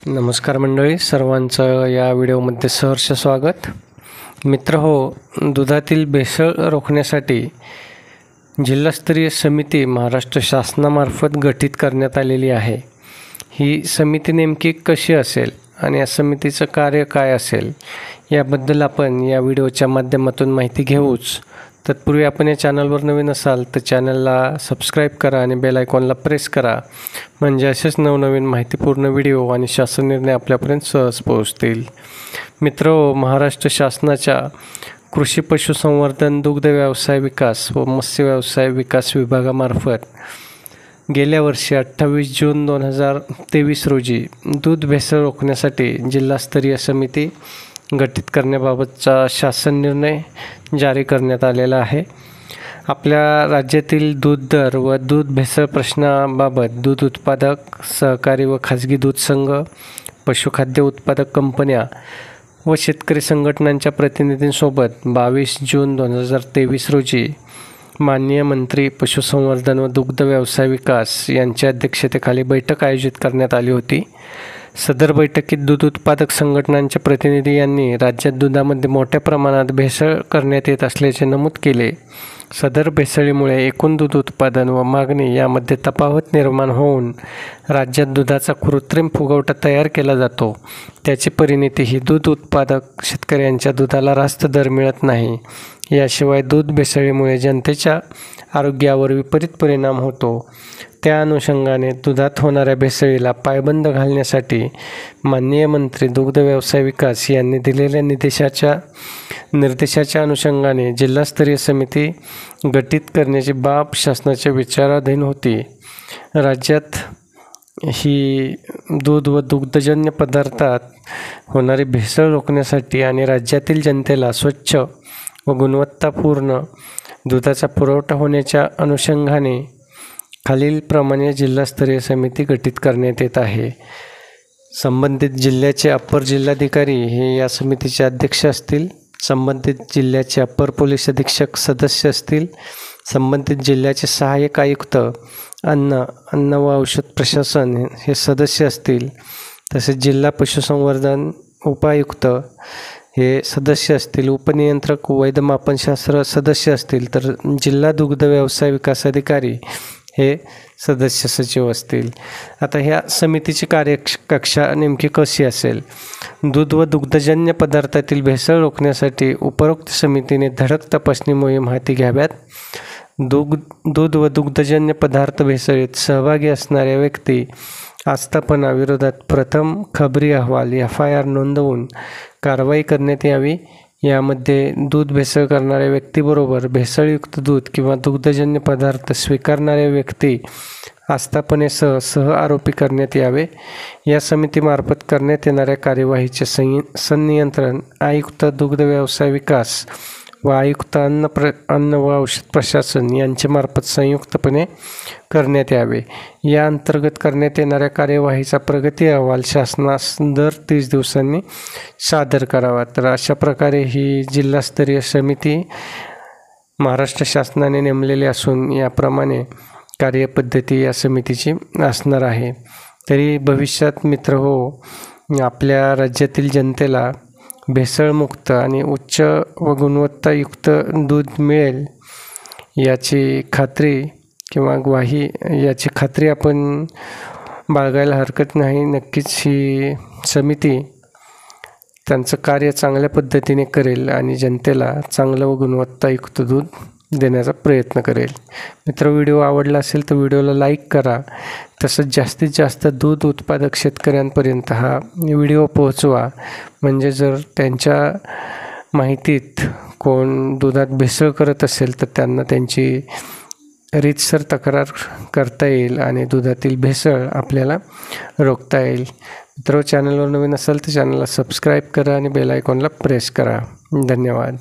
नमस्कार मंडळी, सर्वांचं या व्हिडिओमध्ये सहर्ष स्वागत. मित्रहो, दुधातील भेसळ रोखण्यासाठी जिल्हास्तरीय समिती महाराष्ट्र शासनामार्फत गठीत करण्यात आलेली आहे. ही समिती नेमकी कशी असेल आणि या समितीचं कार्य काय असेल याबद्दल आपण या व्हिडिओच्या माध्यमातून माहिती घेऊच. तत्पूर्वी आपण या चॅनलवर नवीन असाल तर चॅनलला सबस्क्राईब करा आणि बेल आयकॉनला प्रेस करा, म्हणजे असेच नवनवीन माहितीपूर्ण व्हिडिओ आणि शासन निर्णय आपल्यापर्यंत सहज पोहोचतील. मित्रहो, महाराष्ट्र शासनाच्या कृषी पशुसंवर्धन, दुग्ध व्यवसाय विकास व मत्स्य व्यवसाय विकास विभागामार्फत गेल्या वर्षी 28 जून 2023 रोजी दूध भेसळ रोखण्यासाठी जिल्हास्तरीय समिती गठीत करण्याबाबतचा शासन निर्णय जारी करण्यात आलेला आहे. आपल्या राज्यातील दूध दर व दूध भेसळ प्रश्नाबाबत दूध उत्पादक, सहकारी व खाजगी दूध संघ, पशुखाद्य उत्पादक कंपन्या व शेतकरी संघटनांच्या प्रतिनिधींसोबत 22 जून 2023 रोजी माननीय मंत्री पशुसंवर्धन व दुग्ध व्यवसाय विकास यांच्या अध्यक्षतेखाली बैठक आयोजित करण्यात आली होती. सदर बैठकीत दूध उत्पादक संघटनांचे प्रतिनिधी यांनी राज्यात दुधामध्ये मोठ्या प्रमाणात भेसळ करण्यात येत असल्याचे नमूद केले. सदर भेसळीमुळे एकूण दूध उत्पादन व मागणी यामध्ये तफावत निर्माण होऊन राज्यात दुधाचा कृत्रिम फुगवटा तयार केला जातो. त्याची परिणती ही दूध उत्पादक शेतकऱ्यांच्या दुधाला रास्त दर मिळत नाही. याशिवाय दूध भेसळीमुळे जनतेच्या आरोग्यावर विपरीत परिणाम होतो. त्या अनुषंगाने दुधात होणाऱ्या भेसळीला पायबंद घालण्यासाठी माननीय मंत्री दुग्ध व्यवसाय विकास यांनी दिलेल्या निर्देशाच्या अनुषंगाने जिल्हास्तरीय समिती गठीत करण्याची बाब शासनाच्या विचाराधीन होती. राज्यात ही दूध व दुग्धजन्य पदार्थात होणारी भेसळ रोखण्यासाठी आणि राज्यातील जनतेला स्वच्छ व गुणवत्तापूर्ण दुधाचा पुरवठा होण्याच्या अनुषंगाने खालीलप्रमाणे जिल्हास्तरीय समिती गठीत करण्यात येत आहे. संबंधित जिल्ह्याचे अप्पर जिल्हाधिकारी हे या समितीचे अध्यक्ष असतील. संबंधित जिल्ह्याचे अप्पर पोलीस अधीक्षक सदस्य असतील. संबंधित जिल्ह्याचे सहाय्यक आयुक्त अन्न व औषध प्रशासन हे सदस्य असतील. तसेच जिल्हा पशुसंवर्धन उपायुक्त हे सदस्य असतील. उपनियंत्रक वैधमापनशास्त्र सदस्य असतील. तर जिल्हा दुग्ध व्यवसाय विकास अधिकारी हे सदस्य सचिव असतील. आता ह्या समितीची कार्यकक्षा नेमकी कशी असेल? दूध व दुग्धजन्य पदार्थातील भेसळ रोखण्यासाठी उपरोक्त समितीने धडक तपासणी मोहीम हाती घ्याव्यात. दूध व दुग्धजन्य पदार्थ भेसळीत सहभागी असणाऱ्या व्यक्ती आस्थापनाविरोधात प्रथम खबरी अहवाल FIR नोंदवून कारवाई करण्यात यावी. यामध्ये दूध भेसळ करणाऱ्या व्यक्तीबरोबर भेसळयुक्त दूध किंवा दुग्धजन्य पदार्थ स्वीकारणाऱ्या व्यक्ती आस्थापनेसह आरोपी करण्यात यावे. या समितीमार्फत करण्यात येणाऱ्या कार्यवाहीचे संनियंत्रण आयुक्त दुग्ध व्यवसाय विकास व आयुक्त अन्न व औषध प्रशासन यांच्यामार्फत संयुक्तपणे करण्यात यावे. या अंतर्गत करण्यात येणाऱ्या कार्यवाहीचा प्रगती अहवाल शासनास दर 30 दिवसांनी सादर करावा. तर अशा प्रकारे ही जिल्हास्तरीय समिती महाराष्ट्र शासनाने नेमलेली असून याप्रमाणे कार्यपद्धती या समितीची असणार आहे. तरी भविष्यात मित्रहो, आपल्या राज्यातील जनतेला भेसळमुक्त आणि उच्च व गुणवत्तायुक्त दूध मिळेल याची खात्री किंवा ग्वाही याची खात्री आपण बाळगायला हरकत नाही. नक्कीच ही समिती त्यांचं कार्य चांगल्या पद्धतीने करेल आणि जनतेला चांगलं व गुणवत्तायुक्त दूध देण्याचा प्रयत्न करेल. मित्र, व्हिडिओ आवडला असेल तर व्हिडिओला लाईक करा. तसंच जास्तीत जास्त दूध उत्पादक शेतकऱ्यांपर्यंत हा व्हिडिओ पोहोचवा, म्हणजे जर त्यांच्या माहितीत कोण दुधात भेसळ करत असेल तर त्यांना त्यांची रीतसर तक्रार करता येईल आणि दुधातील भेसळ आपल्याला रोखता येईल. मित्र, चॅनलवर नवीन असाल तर चॅनलला सबस्क्राईब करा आणि बेल आयकॉनला प्रेस करा. धन्यवाद.